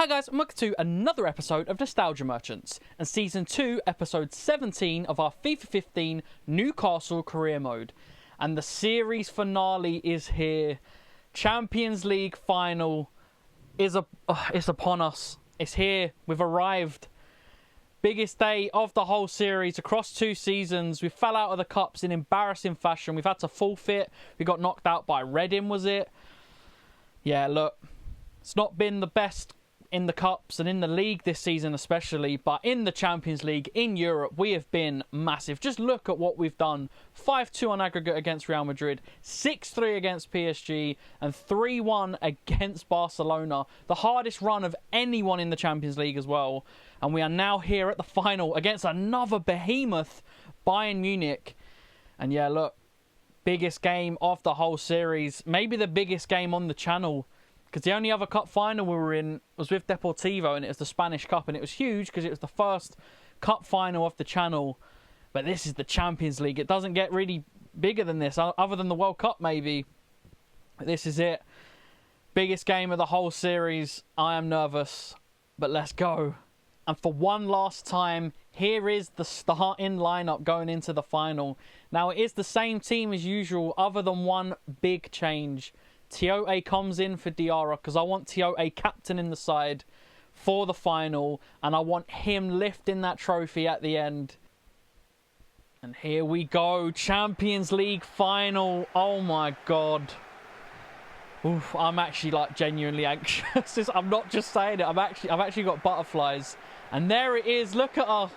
Hi guys, and welcome to another episode of Nostalgia Merchants and Season 2, Episode 17 of our FIFA 15 Newcastle Career Mode. And the series finale is here. Champions League final is upon us. It's here. We've arrived. Biggest day of the whole series across 2 seasons. We fell out of the cups in embarrassing fashion. We've had to forfeit. We got knocked out by Reading, was it? Yeah, look. It's not been the best in the cups and in the league this season especially, but in the Champions League, in Europe, we have been massive. Just look at what we've done. 5-2 on aggregate against Real Madrid, 6-3 against PSG, and 3-1 against Barcelona. The hardest run of anyone in the Champions League as well. And we are now here at the final against another behemoth, Bayern Munich. And yeah, look, biggest game of the whole series. Maybe the biggest game on the channel. Because the only other cup final we were in was with Deportivo, and it was the Spanish Cup, and it was huge because it was the first cup final of the channel. But this is the Champions League. It doesn't get really bigger than this, other than the World Cup maybe. But this is it. Biggest game of the whole series. I am nervous, but let's go. And for one last time, here is the starting lineup going into the final. Now, it is the same team as usual, other than one big change. Tiote comes in for Diarra because I want Tiote captain in the side for the final, and I want him lifting that trophy at the end. And here we go, Champions League final. Oh my god. Oof, I'm actually like genuinely anxious. I'm not just saying it. I've actually got butterflies. And there it is. Look at her.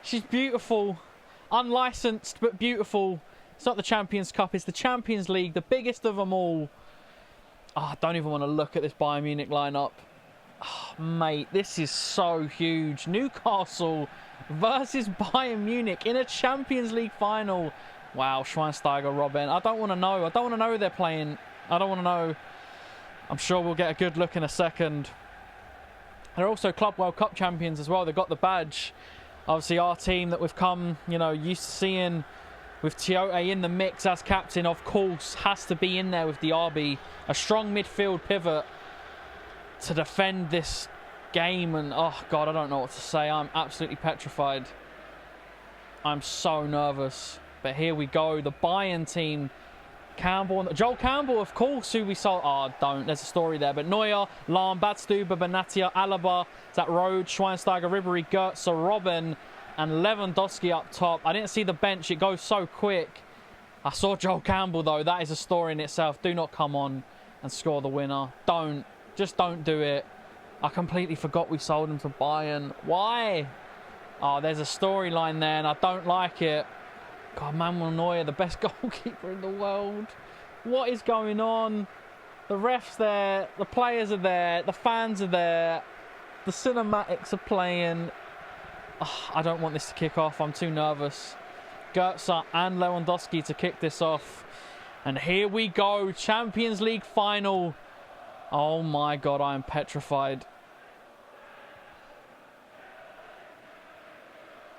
She's beautiful. Unlicensed but beautiful. It's not the Champions Cup, it's the Champions League, the biggest of them all. Oh, I don't even want to look at this Bayern Munich lineup. Oh, mate, this is so huge. Newcastle versus Bayern Munich in a Champions League final. Wow, Schweinsteiger, Robben. I don't want to know. I don't want to know who they're playing. I don't want to know. I'm sure we'll get a good look in a second. They're also Club World Cup champions as well. They've got the badge. Obviously, our team that we've come, used to seeing with Tiote in the mix as captain, of course, has to be in there with the RB. A strong midfield pivot to defend this game. And, oh, God, I don't know what to say. I'm absolutely petrified. I'm so nervous. But here we go. The Bayern team. Joel Campbell, of course, who we saw. Oh, don't. There's a story there. But Neuer, Lahm, Badstuber, Benatia, Alaba, Zach Rode, Schweinsteiger, Ribery, Goetze, Robben, and Lewandowski up top. I didn't see the bench. It goes so quick. I saw Joel Campbell, though. That is a story in itself. Do not come on and score the winner. Don't. Just don't do it. I completely forgot we sold him to Bayern. Why? Oh, there's a storyline there, and I don't like it. God, Manuel Neuer, the best goalkeeper in the world. What is going on? The ref's there. The players are there. The fans are there. The cinematics are playing. Oh, I don't want this to kick off. I'm too nervous. Goetze and Lewandowski to kick this off. And here we go. Champions League final. Oh my God, I am petrified.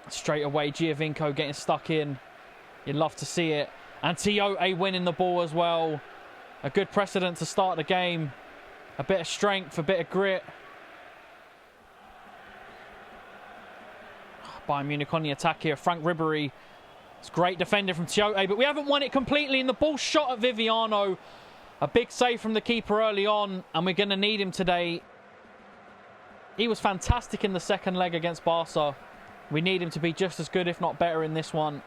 Straight away, Giovinco getting stuck in. You'd love to see it. And Tiote winning the ball as well. A good precedent to start the game. A bit of strength, a bit of grit. Bayern Munich on the attack here. Frank Ribery. It's great defending from Tiote, but we haven't won it completely. And the ball shot at Viviano. A big save from the keeper early on, and we're going to need him today. He was fantastic in the second leg against Barca. We need him to be just as good, if not better, in this one.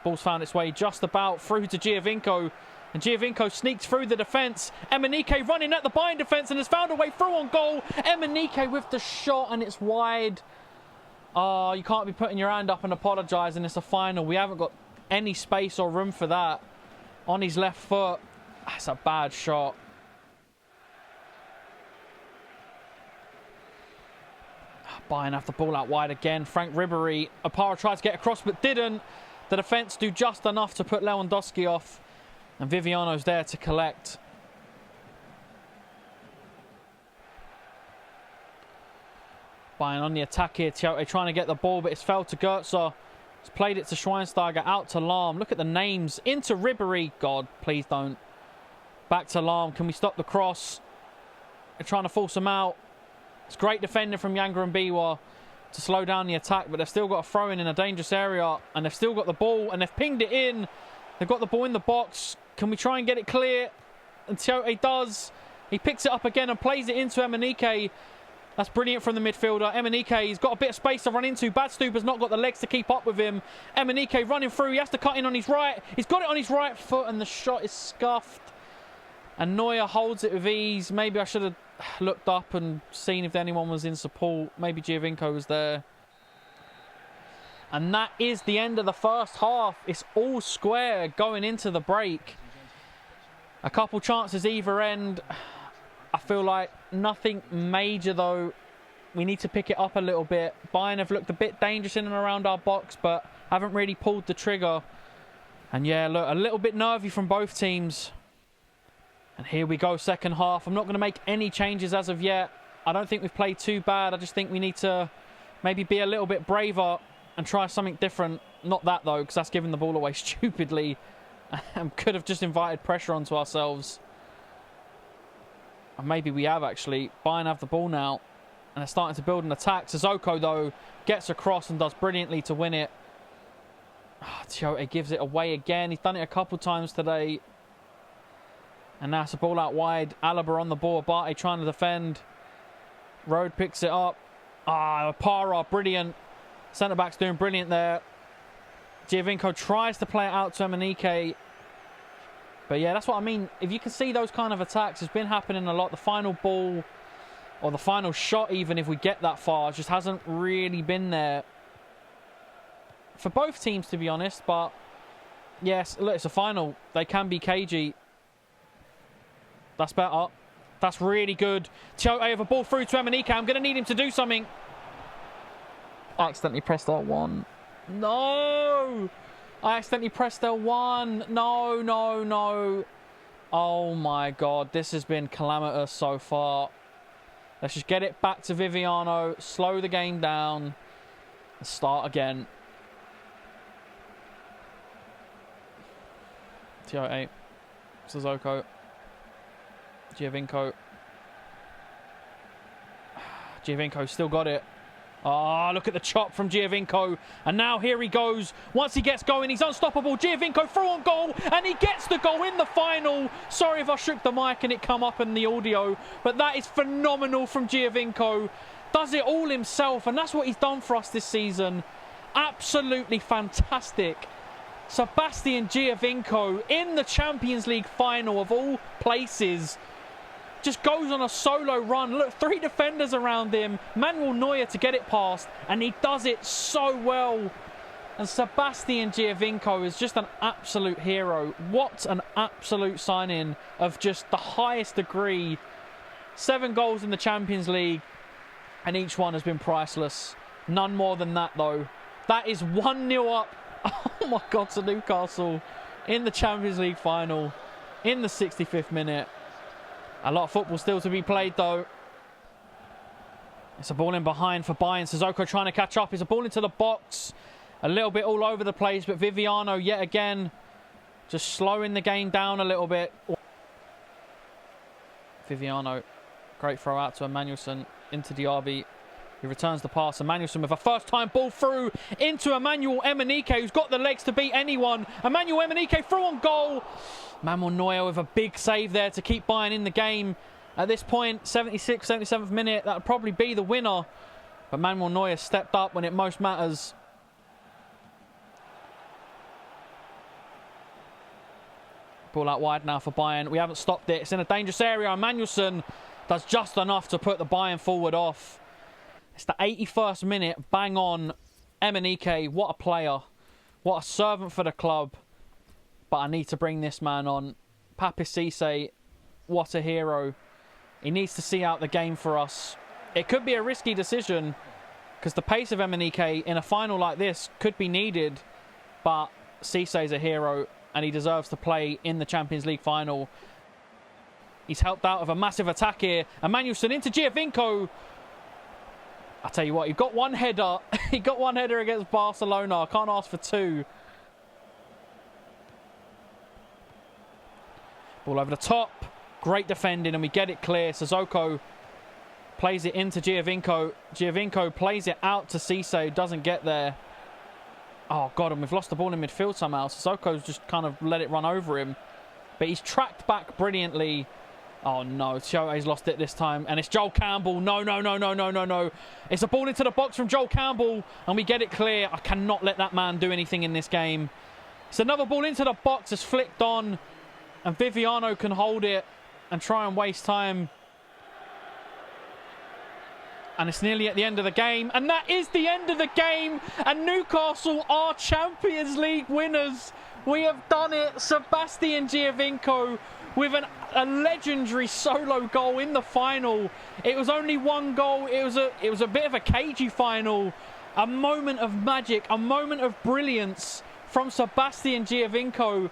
Ball's found its way just about through to Giovinco. And Giovinco sneaks through the defence. Emenike running at the Bayern defence and has found a way through on goal. Emenike with the shot, and it's wide. Oh, you can't be putting your hand up and apologising. It's a final. We haven't got any space or room for that. On his left foot. That's a bad shot. Bayern have the ball out wide again. Frank Ribery. Apara tried to get across but didn't. The defence do just enough to put Lewandowski off. And Viviano's there to collect. Bayern on the attack here. Tiote trying to get the ball, but it's fell to Goetze. He's played it to Schweinsteiger, out to Lahm. Look at the names. Into Ribery. God, please don't. Back to Lahm. Can we stop the cross? They're trying to force them out. It's great defending from Younger and Biwa to slow down the attack, but they've still got a throw-in a dangerous area, and they've still got the ball, and they've pinged it in. They've got the ball in the box. Can we try and get it clear? And Tiote does. He picks it up again and plays it into Emenike. That's brilliant from the midfielder. Emenike, he's got a bit of space to run into. Badstuber's not got the legs to keep up with him. Emenike running through. He has to cut in on his right. He's got it on his right foot, and the shot is scuffed. And Neuer holds it with ease. Maybe I should have looked up and seen if anyone was in support. Maybe Giovinco was there. And that is the end of the first half. It's all square going into the break. A couple chances either end. I feel like nothing major though. We need to pick it up a little bit. Bayern have looked a bit dangerous in and around our box, but haven't really pulled the trigger. And yeah, look, a little bit nervy from both teams. And here we go, second half. I'm not going to make any changes as of yet. I don't think we've played too bad. I just think we need to maybe be a little bit braver and try something different. Not that, though, because that's giving the ball away stupidly. And could have just invited pressure onto ourselves. And maybe we have, actually. Bayern have the ball now. And they're starting to build an attack. Sissoko, though, gets across and does brilliantly to win it. Oh, Tiote gives it away again. He's done it a couple times today. And now it's a ball out wide. Alaba on the ball. Abate trying to defend. Road picks it up. Para, brilliant. Centre-back's doing brilliant there. Giovinco tries to play it out to Emenike. But yeah, that's what I mean. If you can see those kind of attacks, it's been happening a lot. The final ball, or the final shot even, if we get that far, just hasn't really been there. For both teams, to be honest. But yes, look, it's a final. They can be cagey. That's better. That's really good. Tiote have a ball through to Emenike. I'm going to need him to do something. I accidentally pressed L1. No! I accidentally pressed L1. No, no, no. Oh my God. This has been calamitous so far. Let's just get it back to Viviano. Slow the game down. And start again. Tiote. Sissoko. Giovinco. Giovinco still got it. Ah, look at the chop from Giovinco. And now here he goes. Once he gets going, he's unstoppable. Giovinco through on goal. And he gets the goal in the final. Sorry if I shook the mic and it come up in the audio. But that is phenomenal from Giovinco. Does it all himself. And that's what he's done for us this season. Absolutely fantastic. Sebastian Giovinco in the Champions League final of all places. Just goes on a solo run. Look, 3 defenders around him. Manuel Neuer to get it past. And he does it so well. And Sebastian Giovinco is just an absolute hero. What an absolute signing of just the highest degree. 7 goals in the Champions League. And each one has been priceless. None more than that, though. That is 1-0 up. Oh, my God, to Newcastle. In the Champions League final. In the 65th minute. A lot of football still to be played, though. It's a ball in behind for Bayern. Sissoko trying to catch up. It's a ball into the box. A little bit all over the place, but Viviano yet again just slowing the game down a little bit. Viviano, great throw out to Emmanuelson into Diaby. He returns the pass. Emmanuelson with a first-time ball through into Emmanuel Emenike, who's got the legs to beat anyone. Emmanuel Emenike through on goal. Manuel Neuer with a big save there to keep Bayern in the game. At this point, 76th, 77th minute, that would probably be the winner. But Manuel Neuer stepped up when it most matters. Ball out wide now for Bayern. We haven't stopped it. It's in a dangerous area. Emmanuelson does just enough to put the Bayern forward off. It's the 81st minute. Bang on. Emenike, what a player. What a servant for the club. But I need to bring this man on. Papi Cisse, what a hero. He needs to see out the game for us. It could be a risky decision because the pace of Emenike in a final like this could be needed. But Cisse is a hero and he deserves to play in the Champions League final. He's helped out of a massive attack here. Emmanuelson into Giovinco. I tell you what, he got one header. He got one header against Barcelona. I can't ask for 2. Ball over the top. Great defending, and we get it clear. Sissoko plays it into Giovinco. Giovinco plays it out to Cisse. Doesn't get there. Oh, God, and we've lost the ball in midfield somehow. Sissoko's just kind of let it run over him. But he's tracked back brilliantly. Oh, no. Tiote's lost it this time. And it's Joel Campbell. No, no, no, no, no, no, no. It's a ball into the box from Joel Campbell. And we get it clear. I cannot let that man do anything in this game. It's another ball into the box. It's flicked on. And Viviano can hold it and try and waste time. And it's nearly at the end of the game. And that is the end of the game. And Newcastle are Champions League winners. We have done it. Sebastian Giovinco with a legendary solo goal in the final. It was only one goal. It was a bit of a cagey final. A moment of magic. A moment of brilliance from Sebastian Giovinco.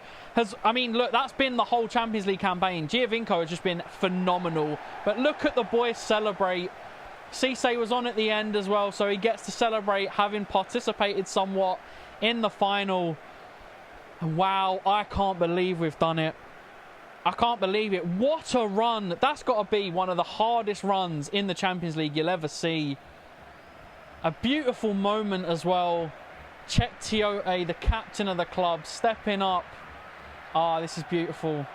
I mean, look, that's been the whole Champions League campaign. Giovinco has just been phenomenal. But look at the boys celebrate. Cisse was on at the end as well, so he gets to celebrate having participated somewhat in the final. Wow, I can't believe we've done it. I can't believe it. What a run. That's got to be one of the hardest runs in the Champions League you'll ever see. A beautiful moment as well. Cheick Tiote, the captain of the club, stepping up. Ah, this is beautiful.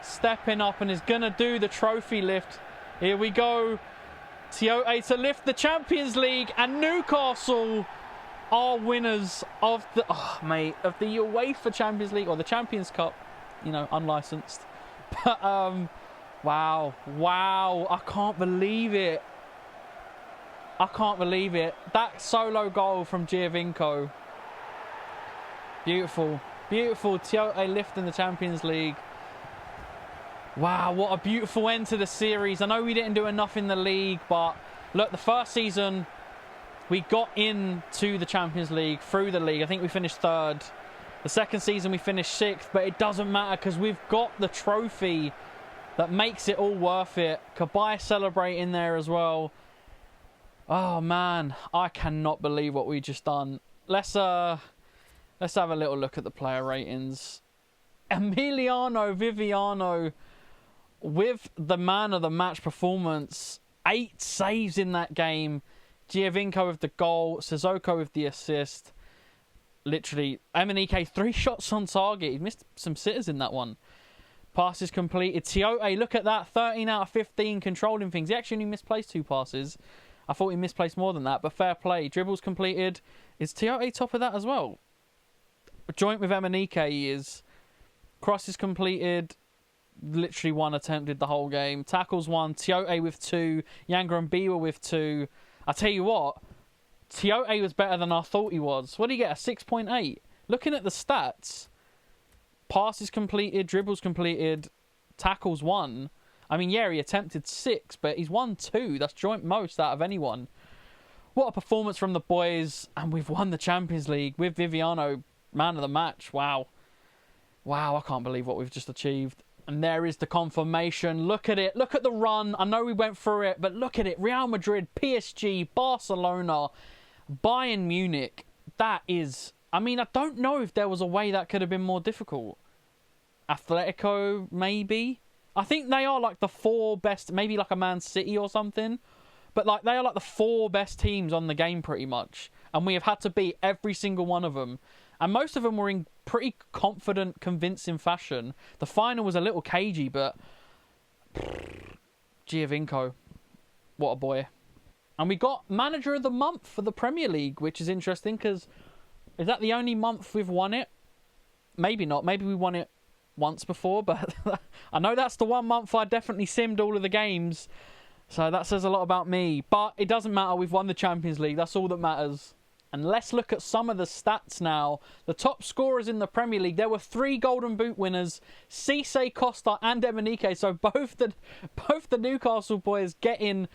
Stepping up and is going to do the trophy lift. Here we go. Tiote to lift the Champions League, and Newcastle are winners of the of the UEFA Champions League, or the Champions Cup, you know, unlicensed. But wow, I can't believe it. I can't believe it. That solo goal from Giovinco. Beautiful, beautiful. Tiote lifting the Champions League. Wow, what a beautiful end to the series. I know we didn't do enough in the league, but look, the first season we got into the Champions League through the league. I think we finished third. The second season we finished sixth, but it doesn't matter because we've got the trophy that makes it all worth it. Kabay celebrating there as well. Oh man, I cannot believe what we just done. Let's have a little look at the player ratings. Emiliano Viviano with the man of the match performance. 8 saves in that game. Giovinco with the goal. Sissoko with the assist. Literally, Emenike 3 shots on target. He missed some sitters in that one. Passes completed. Tiote, look at that. 13 out of 15 controlling things. He actually only misplaced 2 passes. I thought he misplaced more than that, but fair play. Dribbles completed. Is Tiote top of that as well? Joint with Emenike, he is. Crosses completed. Literally 1 attempted the whole game. Tackles 1. Tiote with 2. Yangra with 2. I tell you what, Tiote was better than I thought he was. What did he get? A 6.8. Looking at the stats, passes completed, dribbles completed, tackles 1. I mean, yeah, he attempted 6, but he's won 2. That's joint most out of anyone. What a performance from the boys. And we've won the Champions League with Viviano, man of the match. Wow. Wow, I can't believe what we've just achieved. And there is the confirmation. Look at it. Look at the run. I know we went through it, but look at it. Real Madrid, PSG, Barcelona, Bayern Munich. That is... I mean, I don't know if there was a way that could have been more difficult. Atletico, maybe? I think they are like the 4 best... Maybe like a Man City or something. But like they are like the 4 best teams on the game pretty much. And we have had to beat every single one of them. And most of them were in pretty confident, convincing fashion. The final was a little cagey, but... Giovinco. What a boy. And we got Manager of the Month for the Premier League, which is interesting because... Is that the only month we've won it? Maybe not. Maybe we won it once before, but... I know that's the one month I definitely simmed all of the games. So that says a lot about me. But it doesn't matter. We've won the Champions League. That's all that matters. And let's look at some of the stats now. The top scorers in the Premier League. There were 3 Golden Boot winners. Cisse, Costa and Emenike. So both the Newcastle boys getting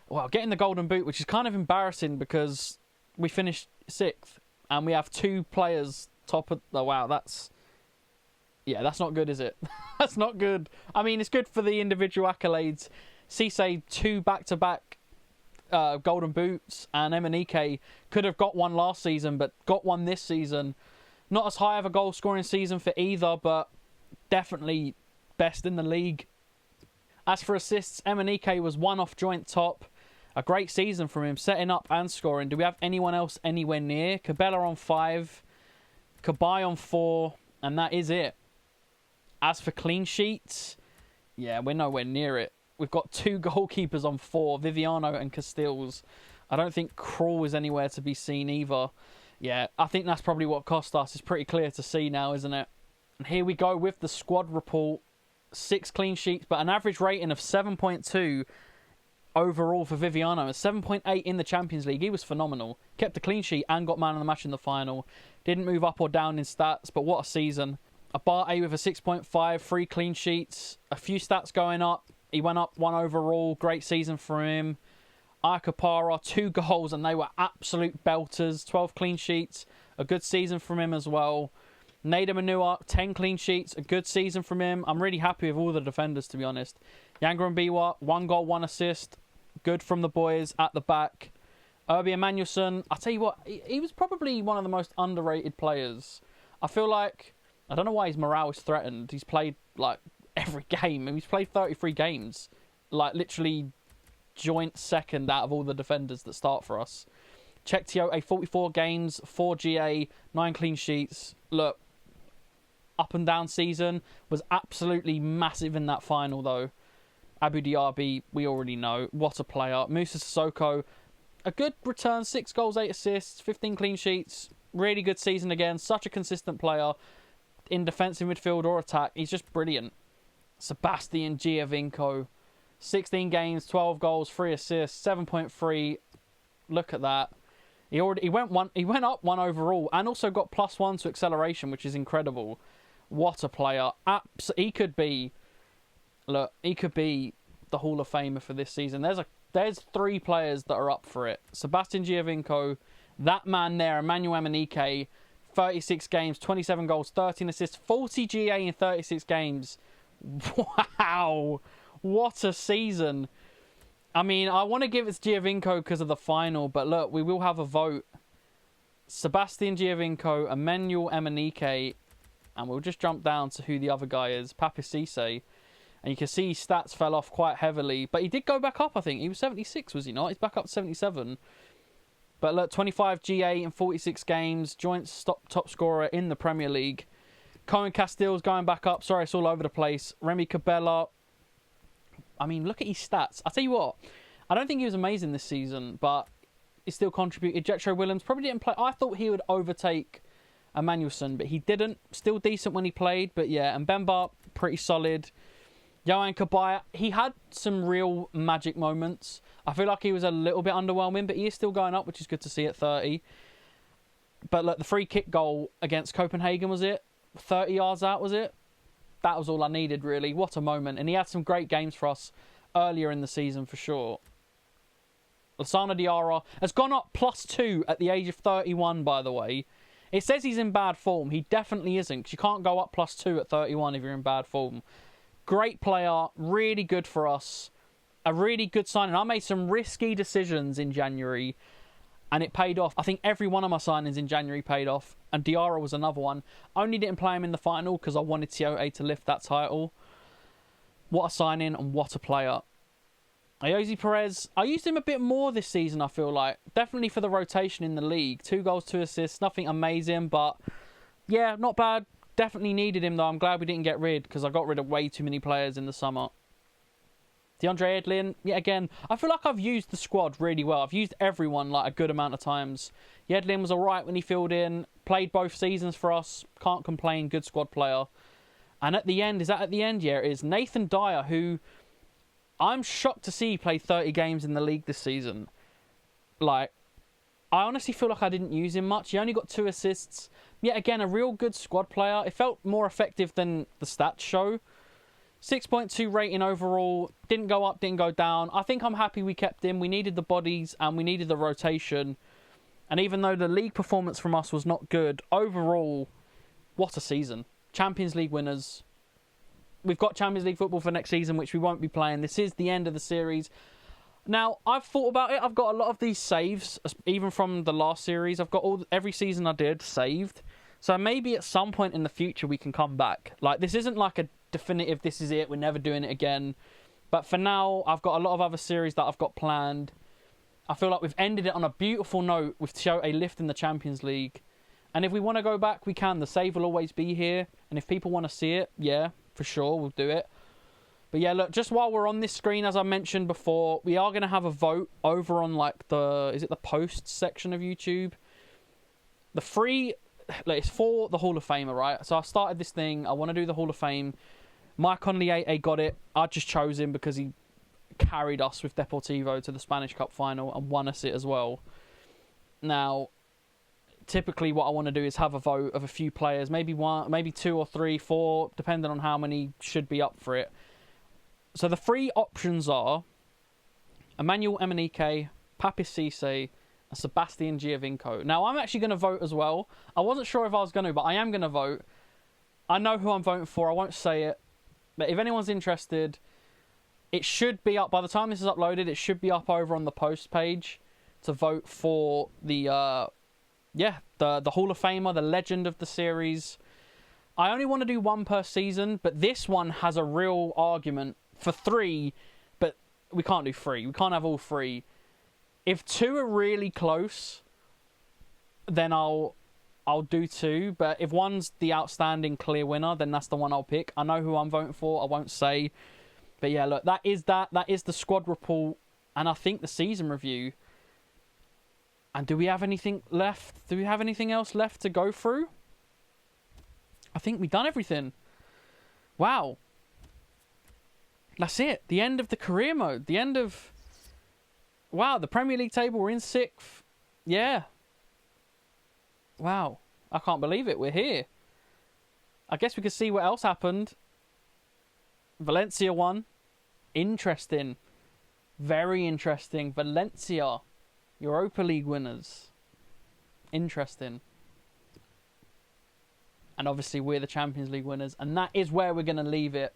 the Golden Boot, which is kind of embarrassing because we finished 6th. And we have 2 players top of... Oh, wow, that's not good, is it? That's not good. I mean, it's good for the individual accolades. Cisse, 2 back-to-back Golden Boots, and Emenike could have got one last season, but got one this season. Not as high of a goal-scoring season for either, but definitely best in the league. As for assists, Emenike was one off joint top. A great season from him, setting up and scoring. Do we have anyone else anywhere near? Cabela on 5, Cabaye on 4, and that is it. As for clean sheets, yeah, we're nowhere near it. We've got 2 goalkeepers on 4, Viviano and Castells. I don't think Krul is anywhere to be seen either. Yeah, I think that's probably what cost us. It's pretty clear to see now, isn't it? And here we go with the squad report. 6 clean sheets, but an average rating of 7.2 overall for Viviano. And 7.8 in the Champions League. He was phenomenal. Kept a clean sheet and got man of the match in the final. Didn't move up or down in stats, but what a season. Abate with a 6.5, 3 clean sheets. A few stats going up. He went up 1 overall. Great season for him. Akapara, 2 goals, and they were absolute belters. 12 clean sheets. A good season from him as well. Nader Manua, 10 clean sheets. A good season from him. I'm really happy with all the defenders, to be honest. Yangra Mbiwa, 1 goal, 1 assist. Good from the boys at the back. Irby Emanuelson, I'll tell you what, he was probably one of the most underrated players. I feel like, I don't know why his morale is threatened. He's played, like, every game. He's played 33 games. Like, literally joint second out of all the defenders that start for us. Cheick 44 games, 4 GA, 9 clean sheets. Look, up and down season, was absolutely massive in that final though. Abu Diaby, we already know. What a player. Musa Sissoko, a good return, 6 goals, 8 assists, 15 clean sheets. Really good season again. Such a consistent player in defensive midfield or attack. He's just brilliant. Sebastian Giovinco, 16 games, 12 goals, 3 assists, 7.3. Look at that. He went up 1 overall and also got +1 to acceleration, which is incredible. What a player. He could be the Hall of Famer for this season. There's 3 players that are up for it. Sebastian Giovinco, that man there, Emmanuel Emenike, 36 games, 27 goals, 13 assists, 40 GA in 36 games. Wow. What a season. I mean, I want to give it to Giovinco because of the final, but look, we will have a vote. Sebastian Giovinco, Emmanuel Emenike, and we'll just jump down to who the other guy is, Papi Cisse. And you can see his stats fell off quite heavily, but he did go back up, I think. He was 76, was he not? He's back up to 77. But look, 25 GA in 46 games, joint top scorer in the Premier League. Cohen Castells going back up. Sorry, it's all over the place. Remy Cabella. I mean, look at his stats. I'll tell you what, I don't think he was amazing this season, but he still contributed. Jetro Willems probably didn't play. I thought he would overtake Emanuelson, but he didn't. Still decent when he played, but yeah. And Mbemba, pretty solid. Yohan Cabaye, he had some real magic moments. I feel like he was a little bit underwhelming, but he is still going up, which is good to see at 30. But look, the free kick goal against Copenhagen, was it? 30 yards out, was it? That was all I needed, really. What a moment. And he had some great games for us earlier in the season, for sure. Lassana Diarra has gone up +2 at the age of 31, by the way. It says he's in bad form. He definitely isn't, because you can't go up +2 at 31 if you're in bad form. Great player. Really good for us. A really good signing. I made some risky decisions in January, and it paid off. I think every one of my signings in January paid off, and Diarra was another one. I only didn't play him in the final because I wanted Tiote to lift that title. What a signing and what a player. Ayoze Perez, I used him a bit more this season, I feel like. Definitely for the rotation in the league. 2 goals, 2 assists, nothing amazing, but yeah, not bad. Definitely needed him, though. I'm glad we didn't get rid, because I got rid of way too many players in the summer. DeAndre Edlin, yeah, again, I feel like I've used the squad really well. I've used everyone like a good amount of times. Edlin was alright when he filled in. Played both seasons for us. Can't complain. Good squad player. And at the end, is that at the end? Yeah, it is. Nathan Dyer, who I'm shocked to see play 30 games in the league this season. Like, I honestly feel like I didn't use him much. He only got 2 assists. Yet again, a real good squad player. It felt more effective than the stats show. 6.2 rating overall. Didn't go up, didn't go down. I think I'm happy we kept him. We needed the bodies and we needed the rotation. And even though the league performance from us was not good, overall, what a season. Champions League winners. We've got Champions League football for next season, which we won't be playing. This is the end of the series. Now, I've thought about it. I've got a lot of these saves, even from the last series. I've got every season I did saved. So maybe at some point in the future we can come back. Like, this isn't like a definitive, this is it, we're never doing it again. But for now, I've got a lot of other series that I've got planned. I feel like we've ended it on a beautiful note with a lift in the Champions League. And if we want to go back, we can. The save will always be here. And if people want to see it, yeah, for sure, we'll do it. But yeah, look, just while we're on this screen, as I mentioned before, we are going to have a vote over on like the posts section of YouTube. The free, like, it's for the Hall of Famer, right? So I started this thing. I want to do the Hall of Fame. Mike Conley AA got it. I just chose him because he carried us with Deportivo to the Spanish Cup final and won us it as well. Now, typically what I want to do is have a vote of a few players, maybe one, maybe 2 or 3, 4, depending on how many should be up for it. So the 3 options are Emmanuel Emenike, Papis Cisse, and Sebastian Giovinco. Now, I'm actually going to vote as well. I wasn't sure if I was going to, but I am going to vote. I know who I'm voting for. I won't say it. But if anyone's interested, it should be up by the time this is uploaded. It should be up over on the post page to vote for the Hall of Famer, the legend of the series. I only want to do 1 per season, but this one has a real argument for 3. But we can't do 3. We can't have all 3. If 2 are really close, then I'll do 2, but if one's the outstanding clear winner, then that's the one I'll pick. I know who I'm voting for, I won't say. But yeah, look, that is the squad report, and I think the season review. And do we have anything left? Do we have anything else left to go through? I think we've done everything. Wow. That's it. The end of the career mode. The end of... Wow, the Premier League table, we're in 6th. Yeah. Wow, I can't believe it. We're here. I guess we could see what else happened. Valencia won. Interesting. Very interesting. Valencia, Europa League winners. Interesting. And obviously we're the Champions League winners. And that is where we're going to leave it.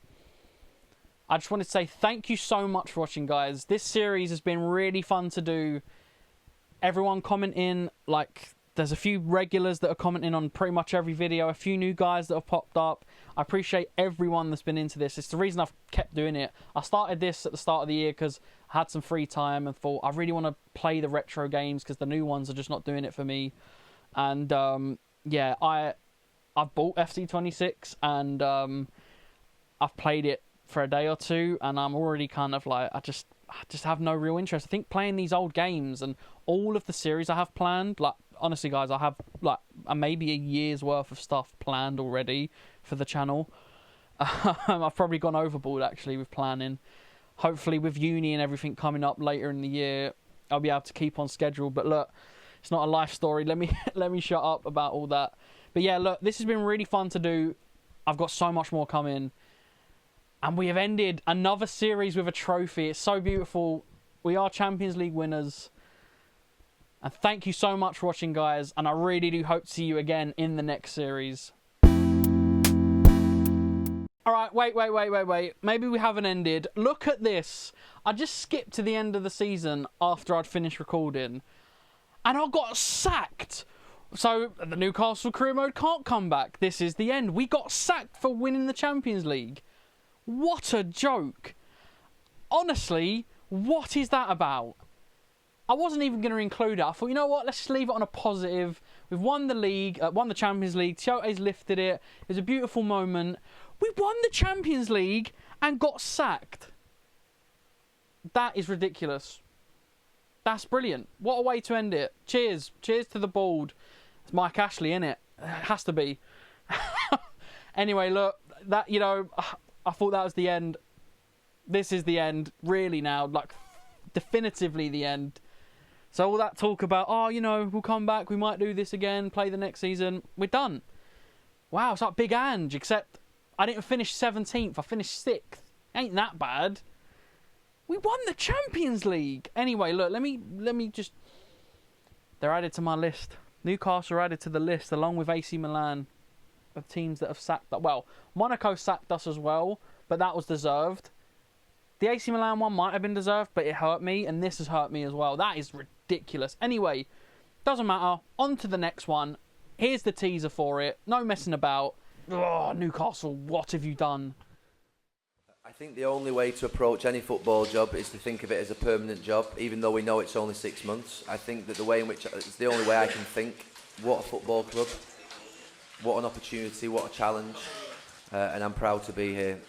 I just wanted to say thank you so much for watching, guys. This series has been really fun to do. Everyone commenting, like... There's a few regulars that are commenting on pretty much every video. A few new guys that have popped up. I appreciate everyone that's been into this. It's the reason I've kept doing it. I started this at the start of the year because I had some free time and thought I really want to play the retro games because the new ones are just not doing it for me. And yeah, I've bought FC26 and I've played it for a day or two, and I'm already kind of like I just have no real interest. I think playing these old games and all of the series I have planned, like. Honestly, guys, I have like maybe a year's worth of stuff planned already for the channel. I've probably gone overboard, actually, with planning. Hopefully, with uni and everything coming up later in the year, I'll be able to keep on schedule. But look, it's not a life story. Let me shut up about all that. But yeah, look, this has been really fun to do. I've got so much more coming. And we have ended another series with a trophy. It's so beautiful. We are Champions League winners. And thank you so much for watching, guys. And I really do hope to see you again in the next series. Alright, wait. Maybe we haven't ended. Look at this. I just skipped to the end of the season after I'd finished recording. And I got sacked. So, the Newcastle career mode can't come back. This is the end. We got sacked for winning the Champions League. What a joke. Honestly, what is that about? I wasn't even going to include it. I thought, you know what, let's just leave it on a positive. We've won the league, won the Champions League. Tiote's lifted it. It was a beautiful moment. We won the Champions League and got sacked. That is ridiculous. That's brilliant. What a way to end it. Cheers. Cheers to the bald. It's Mike Ashley, innit? It has to be. Anyway, look, that, you know, I thought that was the end. This is the end, really now, like, definitively the end. So all that talk about, oh, you know, we'll come back, we might do this again, play the next season, we're done. Wow, it's like Big Ange, except I didn't finish 17th, I finished 6th. Ain't that bad. We won the Champions League. Anyway, look, let me just... They're added to my list. Newcastle are added to the list, along with AC Milan, of teams that have sacked... Well, Monaco sacked us as well, but that was deserved. The AC Milan one might have been deserved, but it hurt me, and this has hurt me as well. That is ridiculous. Anyway, doesn't matter. On to the next one. Here's the teaser for it. No messing about. Oh, Newcastle, what have you done? think the only way to approach any football job is to think of it as a permanent job, even though we know it's only 6 months. I think that the way in which it's the only way I can think. What a football club! What an opportunity! What a challenge! And I'm proud to be here.